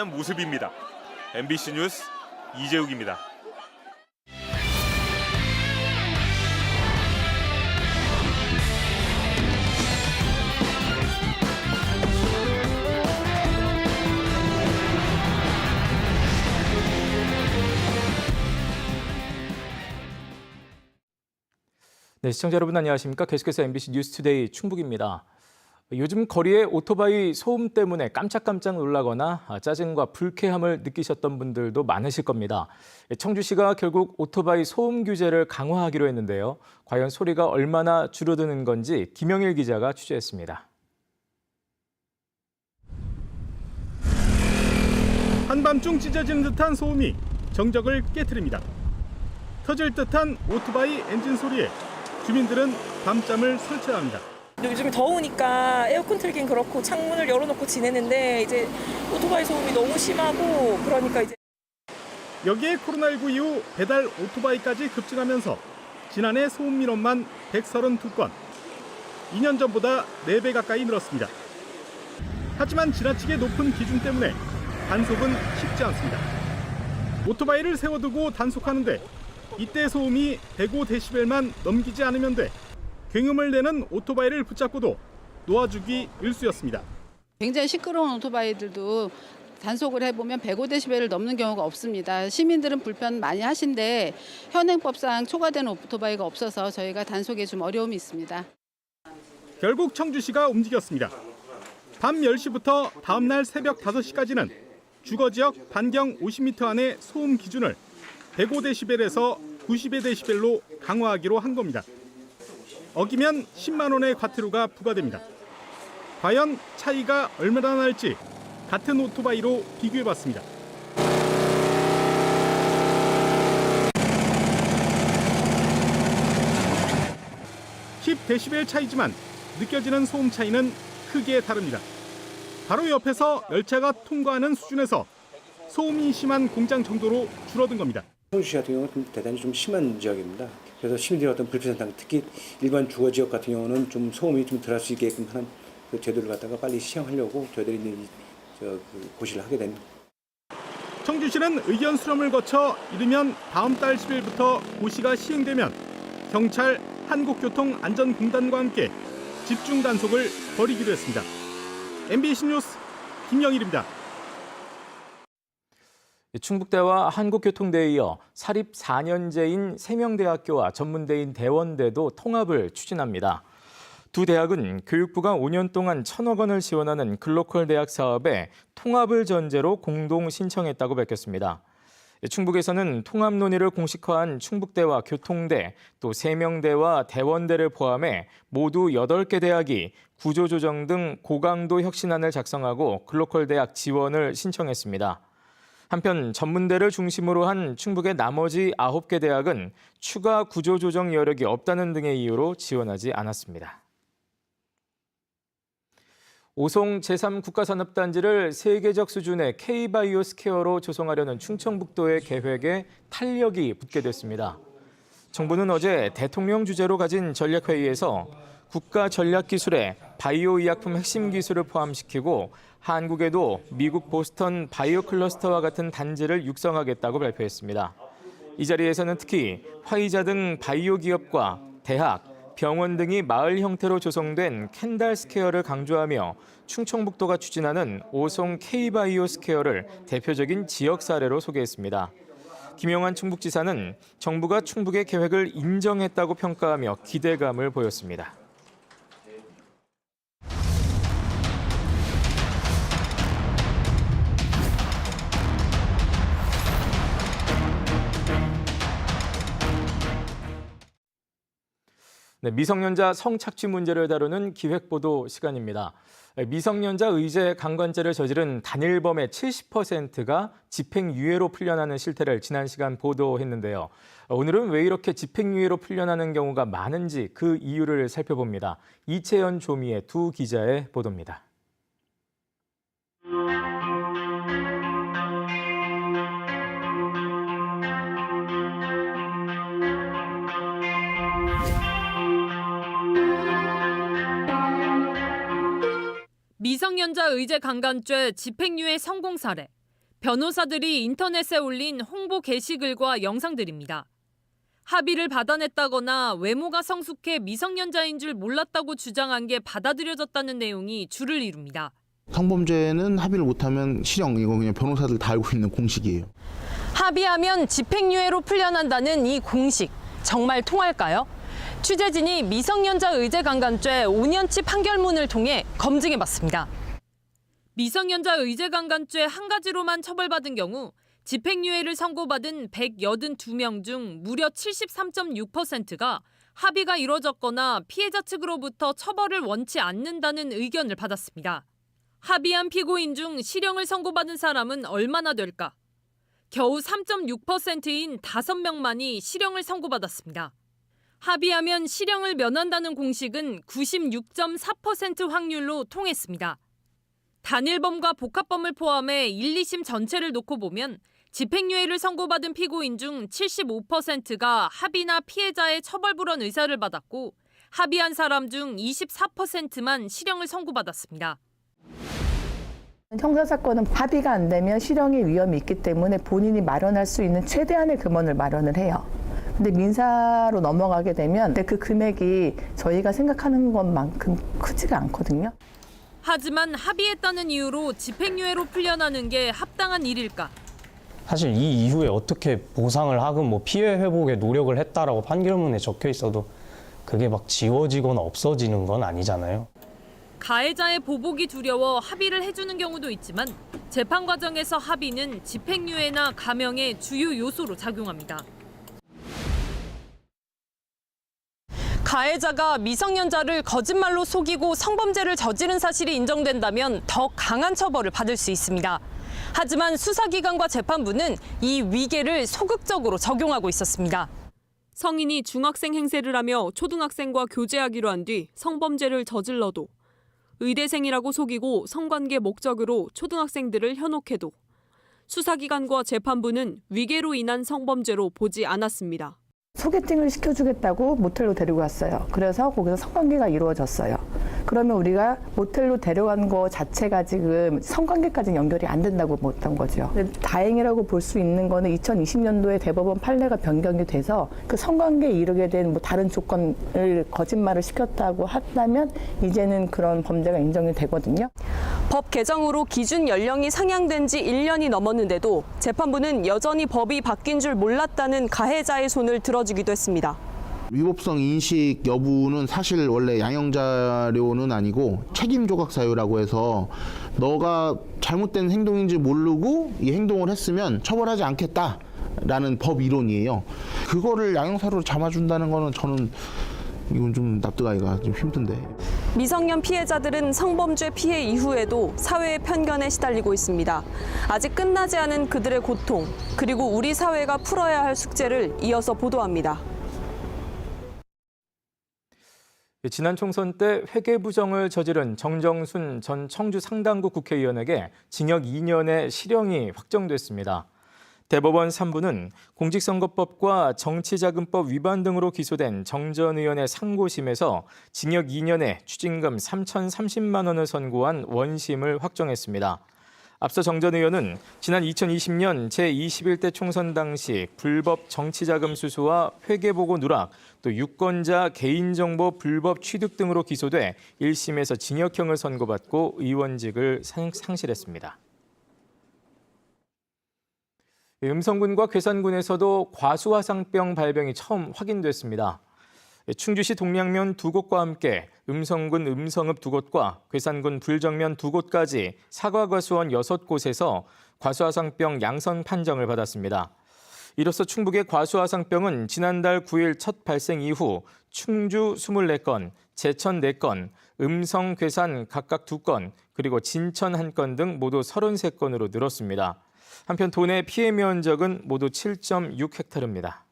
모습입니다. MBC 뉴스 이재욱입니다. 네, 시청자 여러분 안녕하십니까? 계속해서 MBC 뉴스투데이 충북입니다. 요즘 거리에 오토바이 소음 때문에 깜짝깜짝 놀라거나 짜증과 불쾌함을 느끼셨던 분들도 많으실 겁니다. 청주시가 결국 오토바이 소음 규제를 강화하기로 했는데요. 과연 소리가 얼마나 줄어드는 건지 김영일 기자가 취재했습니다. 한밤중 찢어지는 듯한 소음이 정적을 깨트립니다. 터질 듯한 오토바이 엔진 소리에 주민들은 밤잠을 설쳐야 합니다. 요즘 더우니까 에어컨 틀긴 그렇고 창문을 열어놓고 지내는데 이제 오토바이 소음이 너무 심하고 그러니까 이제 여기에 코로나19 이후 배달 오토바이까지 급증하면서 지난해 소음 민원만 132건, 2년 전보다 4배 가까이 늘었습니다. 하지만 지나치게 높은 기준 때문에 단속은 쉽지 않습니다. 오토바이를 세워두고 단속하는데 이때 소음이 105데시벨만 넘기지 않으면 돼 굉음을 내는 오토바이를 붙잡고도 놓아주기 일쑤였습니다. 굉장히 시끄러운 오토바이들도 단속을 해보면 105데시벨을 넘는 경우가 없습니다. 시민들은 불편 많이 하신데 현행법상 초과된 오토바이가 없어서 저희가 단속에 좀 어려움이 있습니다. 결국 청주시가 움직였습니다. 밤 10시부터 다음 날 새벽 5시까지는 주거지역 반경 50m 안의 소음 기준을 105데시벨에서 92데시벨로 강화하기로 한 겁니다. 어기면 10만 원의 과태료가 부과됩니다. 과연 차이가 얼마나 날지 같은 오토바이로 비교해봤습니다. (10데시벨) 차이지만 느껴지는 소음 차이는 크게 다릅니다. 바로 옆에서 열차가 통과하는 수준에서 소음이 심한 공장 정도로 줄어든 겁니다. 청주시 같은 경우는 대단히 좀 심한 지역입니다. 그래서 시민들의 어떤 불편상, 특히 일반 주거 지역 같은 경우는 좀 소음이 좀 덜할 수 있게끔 하는 그 제도를 갖다가 빨리 시행하려고 저희들이 고시를 하게 된. 청주시는 의견 수렴을 거쳐 이르면 다음 달 10일부터 고시가 시행되면 경찰, 한국교통안전공단과 함께 집중 단속을 벌이기로 했습니다. MBC 뉴스 김영일입니다. 충북대와 한국교통대에 이어 사립 4년제인 세명대학교와 전문대인 대원대도 통합을 추진합니다. 두 대학은 교육부가 5년 동안 1,000억 원을 지원하는 글로컬 대학 사업에 통합을 전제로 공동 신청했다고 밝혔습니다. 충북에서는 통합 논의를 공식화한 충북대와 교통대, 또 세명대와 대원대를 포함해 모두 8개 대학이 구조조정 등 고강도 혁신안을 작성하고 글로컬 대학 지원을 신청했습니다. 한편 전문대를 중심으로 한 충북의 나머지 9개 대학은 추가 구조조정 여력이 없다는 등의 이유로 지원하지 않았습니다. 오송 제3국가산업단지를 세계적 수준의 K-바이오 스퀘어로 조성하려는 충청북도의 계획에 탄력이 붙게 됐습니다. 정부는 어제 대통령 주재로 가진 전략회의에서 국가전략기술에 바이오 의약품 핵심 기술을 포함시키고 한국에도 미국 보스턴 바이오 클러스터와 같은 단지를 육성하겠다고 발표했습니다. 이 자리에서는 특히 화이자 등 바이오 기업과 대학, 병원 등이 마을 형태로 조성된 캔달 스퀘어를 강조하며 충청북도가 추진하는 오송 K-바이오 스퀘어를 대표적인 지역 사례로 소개했습니다. 김영환 충북지사는 정부가 충북의 계획을 인정했다고 평가하며 기대감을 보였습니다. 네, 미성년자 성착취 문제를 다루는 기획보도 시간입니다. 미성년자 의제 강간죄를 저지른 단일범의 70%가 집행유예로 풀려나는 실태를 지난 시간 보도했는데요. 오늘은 왜 이렇게 집행유예로 풀려나는 경우가 많은지 그 이유를 살펴봅니다. 이채연, 조미애 두 기자의 보도입니다. 미성년자 의제 강간죄 집행유예 성공 사례. 변호사들이 인터넷에 올린 홍보 게시글과 영상들입니다. 합의를 받아냈다거나 외모가 성숙해 미성년자인 줄 몰랐다고 주장한 게 받아들여졌다는 내용이 주를 이룹니다. 성범죄는 합의를 못하면 실형, 이거 그냥 변호사들 다 알고 있는 공식이에요. 합의하면 집행유예로 풀려난다는 이 공식, 정말 통할까요? 취재진이 미성년자 의제강간죄 5년치 판결문을 통해 검증해봤습니다. 미성년자 의제강간죄 한 가지로만 처벌받은 경우 집행유예를 선고받은 182명 중 무려 73.6%가 합의가 이뤄졌거나 피해자 측으로부터 처벌을 원치 않는다는 의견을 받았습니다. 합의한 피고인 중 실형을 선고받은 사람은 얼마나 될까? 겨우 3.6%인 5명만이 실형을 선고받았습니다. 합의하면 실형을 면한다는 공식은 96.4% 확률로 통했습니다. 단일범과 복합범을 포함해 1, 2심 전체를 놓고 보면 집행유예를 선고받은 피고인 중 75%가 합의나 피해자의 처벌불원 의사를 받았고 합의한 사람 중 24%만 실형을 선고받았습니다. 형사사건은 합의가 안 되면 실형의 위험이 있기 때문에 본인이 마련할 수 있는 최대한의 금원을 마련을 해요. 근데 민사로 넘어가게 되면 그 금액이 저희가 생각하는 것만큼 크지가 않거든요. 하지만 합의했다는 이유로 집행유예로 풀려나는 게 합당한 일일까? 사실 이 이후에 어떻게 보상을 하건 뭐 피해 회복에 노력을 했다라고 판결문에 적혀 있어도 그게 막 지워지거나 없어지는 건 아니잖아요. 가해자의 보복이 두려워 합의를 해주는 경우도 있지만 재판 과정에서 합의는 집행유예나 감형의 주요 요소로 작용합니다. 가해자가 미성년자를 거짓말로 속이고 성범죄를 저지른 사실이 인정된다면 더 강한 처벌을 받을 수 있습니다. 하지만 수사기관과 재판부는 이 위계를 소극적으로 적용하고 있었습니다. 성인이 중학생 행세를 하며 초등학생과 교제하기로 한 뒤 성범죄를 저질러도 의대생이라고 속이고 성관계 목적으로 초등학생들을 현혹해도 수사기관과 재판부는 위계로 인한 성범죄로 보지 않았습니다. 소개팅을 시켜주겠다고 모텔로 데리고 갔어요. 그래서 거기서 성관계가 이루어졌어요. 그러면 우리가 모텔로 데려간 거 자체가 지금 성관계까지 연결이 안 된다고 못한 거죠. 다행이라고 볼 수 있는 거는 2020년도에 대법원 판례가 변경이 돼서 그 성관계에 이르게 된 뭐 다른 조건을 거짓말을 시켰다고 한다면 이제는 그런 범죄가 인정이 되거든요. 법 개정으로 기준 연령이 상향된 지 1년이 넘었는데도 재판부는 여전히 법이 바뀐 줄 몰랐다는 가해자의 손을 들어주기도 했습니다. 위법성 인식 여부는 사실 원래 양형자료는 아니고 책임조각 사유라고 해서 너가 잘못된 행동인지 모르고 이 행동을 했으면 처벌하지 않겠다라는 법 이론이에요. 그거를 양형사료로 잡아준다는 거는 저는 이건 좀 납득하기가 좀 힘든데. 미성년 피해자들은 성범죄 피해 이후에도 사회의 편견에 시달리고 있습니다. 아직 끝나지 않은 그들의 고통, 그리고 우리 사회가 풀어야 할 숙제를 이어서 보도합니다. 지난 총선 때 회계부정을 저지른 정정순 전 청주 상당구 국회의원에게 징역 2년의 실형이 확정됐습니다. 대법원 3부는 공직선거법과 정치자금법 위반 등으로 기소된 정 전 의원의 상고심에서 징역 2년에 추징금 3,030만 원을 선고한 원심을 확정했습니다. 앞서 정 전 의원은 지난 2020년 제21대 총선 당시 불법 정치자금 수수와 회계보고 누락, 또 유권자 개인정보 불법 취득 등으로 기소돼 1심에서 징역형을 선고받고 의원직을 상실했습니다. 음성군과 괴산군에서도 과수화상병 발병이 처음 확인됐습니다. 충주시 동량면 2곳과 함께 음성군 음성읍 2곳과 괴산군 불정면 2곳까지 사과과수원 6곳에서 과수화상병 양성 판정을 받았습니다. 이로써 충북의 과수화상병은 지난달 9일 첫 발생 이후 충주 24건, 제천 4건, 음성, 괴산 각각 2건, 그리고 진천 1건 등 모두 33건으로 늘었습니다. 한편 도내 피해 면적은 모두 7.6헥타르입니다.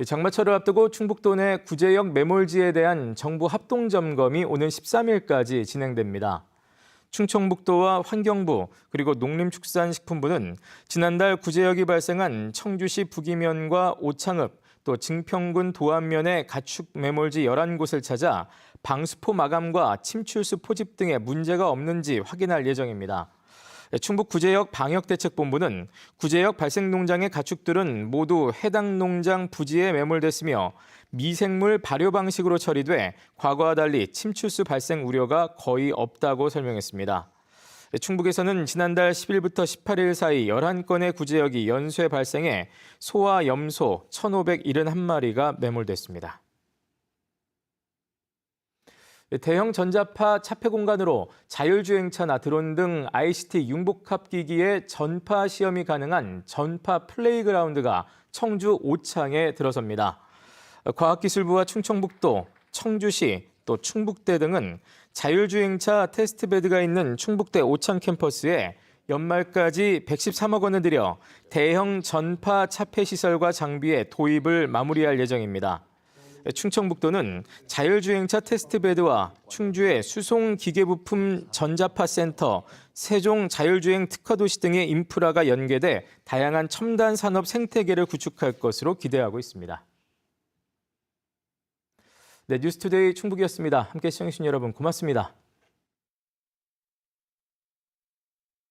장마철을 앞두고 충북도 내 구제역 매몰지에 대한 정부 합동점검이 오는 13일까지 진행됩니다. 충청북도와 환경부 그리고 농림축산식품부는 지난달 구제역이 발생한 청주시 북이면과 오창읍 또 증평군 도안면의 가축 매몰지 11곳을 찾아 방수포 마감과 침출수 포집 등의 문제가 없는지 확인할 예정입니다. 충북구제역 방역대책본부는 구제역 발생농장의 가축들은 모두 해당 농장 부지에 매몰됐으며 미생물 발효 방식으로 처리돼 과거와 달리 침출수 발생 우려가 거의 없다고 설명했습니다. 충북에서는 지난달 10일부터 18일 사이 11건의 구제역이 연쇄 발생해 소와 염소 1,571마리가 매몰됐습니다. 대형 전자파 차폐 공간으로 자율주행차나 드론 등 ICT 융복합 기기의 전파 시험이 가능한 전파 플레이그라운드가 청주 오창에 들어섭니다. 과학기술부와 충청북도, 청주시, 또 충북대 등은 자율주행차 테스트베드가 있는 충북대 오창 캠퍼스에 연말까지 113억 원을 들여 대형 전파 차폐 시설과 장비의 도입을 마무리할 예정입니다. 충청북도는 자율주행차 테스트베드와 충주의 수송기계부품 전자파 센터, 세종 자율주행 특화도시 등의 인프라가 연계돼 다양한 첨단 산업 생태계를 구축할 것으로 기대하고 있습니다. 네, 뉴스투데이 충북이었습니다. 함께 시청해주신 여러분 고맙습니다.